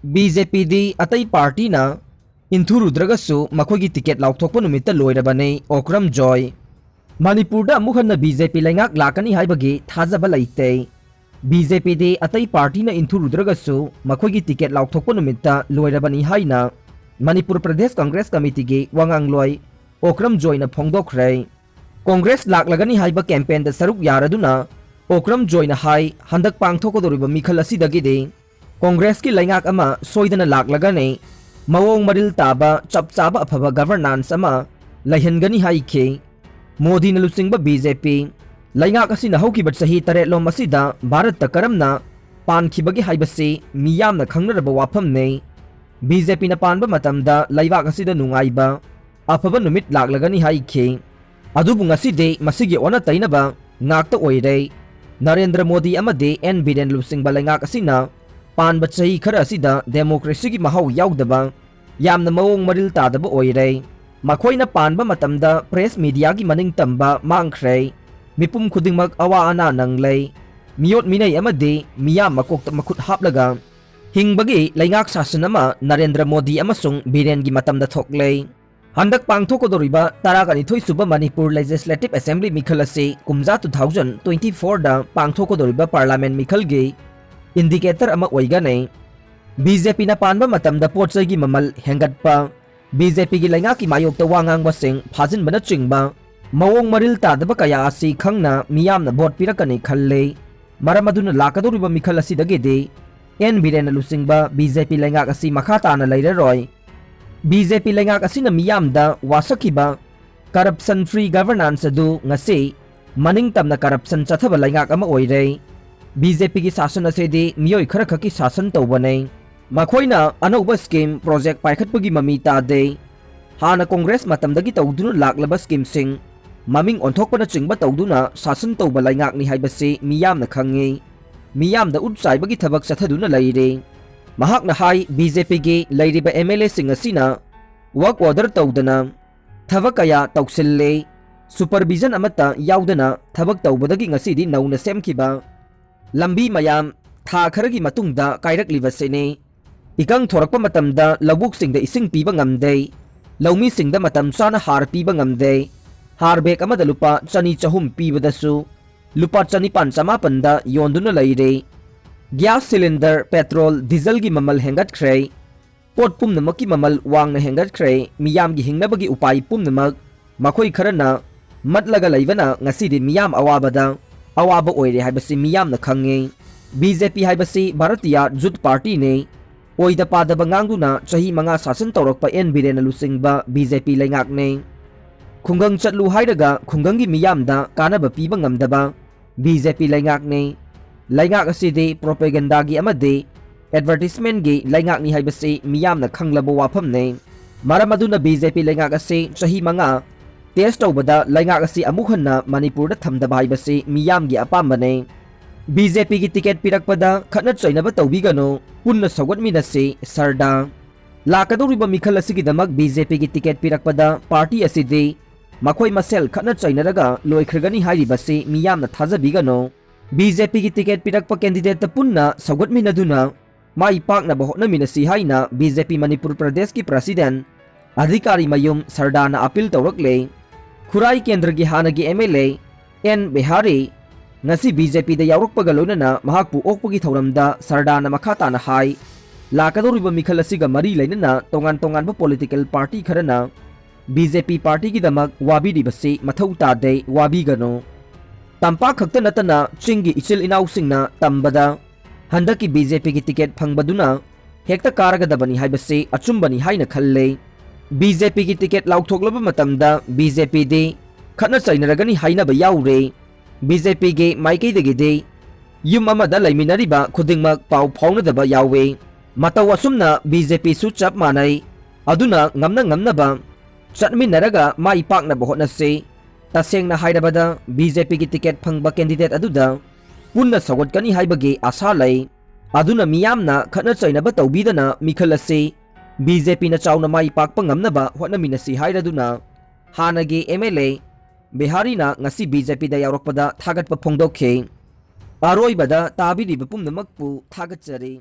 BJP di Atei Partyna Inthurudragasu Makhoigi ticket Laothokpa Numitta Loirabani Okram joy Manipurda Mukhanna BJP laingak lakani haibagi thajaba laite BJP di Atei Partyna Inthurudragasu Makhoigi ticket Laothokpa Numitta Loirabani haina Manipur Pradesh Congress Committee gi wangang loi Okram joy na phongdokre Congress laklagani haiba campaign da saruk yaraduna Okram joy na hai handak pangthokodoriba mikhal asidagi de Congress ki laingak ama soidana laklagane mawong maril taba chapchaba aphaba governance ama laihangani haike Modi na lusingba BJP laingak asina haukiba sahi taretlom asida Bharat ta karamna pankhibagi haibase miyamna khangnaraba wafam ne BJP na panba matamda laibak asida nungaiba aphaba numit laklagani haike adubu ngaside masigi ona tainaba ngakta oire Narendra Modi amade N Biren lusingba laingak asina Pan bachahi khara asida democracy ki mahau yaudaba yamna mawong maril tadaba oire makhoina panba matamda press media ki maning tamba mangkhre mipum khudingmak awa ana nanglei miyot minai amade miyam makokta makhut haplaga hingbagi laingak sasanama Narendra Modi amasung Biren gi matamda thoklei handak pangthokodoriba taragani thoi suba Manipur Legislative Assembly mikhalase kumja 2024 da pangthokodoriba Parliament mikhalge indicator ama oigane BJP na panba matamda potsai gi mamal hengatpa BJP gi lainga ki mayok ta wangang basing phajin bana chingba mawong maril tadaba kaya asi khangna miyamna vote pirakani khalle maramaduna lakadoriba mikhal asi dagede en birena lusingba BJP lainga asi makhata na leiraroi BJP lainga asi na miyamda wasakiba corruption free governance adu ngase maning tamna corruption chathaba lainga ama oire BJP ki शासन असेदी मियोय खरा खकी शासन तौबने मखोइना अनौबा scheme project पाइखतपगी mummy तादे हाना Congress मतमदगी तौदुना लाक्लबा scheme सिंग ममिंग ओंथोकपना चिंगबा तौदुना शासन तौबा लाइंगाकनी हाइबसे मियामना खंगे मियामदा उच्चाइबगी थबक चथदुना लैरे महाकना high BJP गे लैरिबा MLA सिंग असिना work order तौदना थबक कया तौसिल्ले supervision अमता याउदना थबक तौबदगी ngasiदी नौना सेमखिबा Lambi mayam tha kharagi matungda kairak livasene ikang thorakpa matamda lawuk singda ising piba ngamde lawmi singda matam sana har piba ngamde har bek amada lupa chani chahum piba dasu lupa chani pan chama panda yonduna laire gas cylinder petrol diesel gi mamal hengat khrei pot pum namaki mamal wang na hengat khrei miyam gi hingnabagi upai pum namak makhoi kharana matlaga laibana ngasi di miyam awabada awaba oire haibasi miyam na khange BJP haibasi Bharatiya Jut Party ne oida padaba ngangduna chahi manga sasan tawrakpa en birena lusingba BJP laingak ne khungang chatlu hairaga khungangi miyamda kanaba piba ngamdaba BJP laingak ne laingak aside propaganda gi amade advertisement gi laingak ni haibasi miyamna khanglaba wafam ne maramaduna BJP laingak ase chahi manga test tawbada laingak asi amukhanna Manipur da thamdaba haibasi miyam gi apambane BJP gi ticket pirakpada khatna chainaba tawbigano punna sawatminase sarda lakadoriba mikhal asigi damak BJP gi ticket pirakpada party aside makhoi masel khatna chainaraga loikhregani hairibase miyamna thajabigano BJP gi ticket pirakpa candidate ta punna sawatminaduna mai pakna bahotna minasi haina BJP Manipur Pradesh ki president adhikari mayum sardana appeal tawrakle Khurai Kendra gi hanagi MLA N Bihari ngasi BJP da yaurukpaga loinana mahakpu okpagi thauramda sardana makhata na hai lakadoriba mikhal asiga mari lainana tongan political party kharana BJP party gi damak wabi dibase mathau tade wabi gano tampa khakta natana chingi ichil inau singna tambada handaki BJP gi ticket phangbaduna hekta karaga dabani haibase achumbani haina khalle BJP ki ticket lauthoklaba matamda BJP de khatna chainaragani hainaba yaure BJP ge maikei dege de yum amada laiminariba khudingmak pau phaunadaba yawe mataw asumna BJP su chap manai aduna ngamnaba chatminaraga mai pakna bohotna se tasengna hairabada BJP ki ticket phangba candidate aduda punna sawatkani haibage asa lai aduna miyamna khatna chainaba tawbidana mikhalase BJP na chawna mai pakpa ngamnaba hotnaminasi hairaduna hanage MLA Bihari na ngasi BJP da yaurokpada thagatpa phongdokhe aroibada tabiriba pumnamakpu thagatchari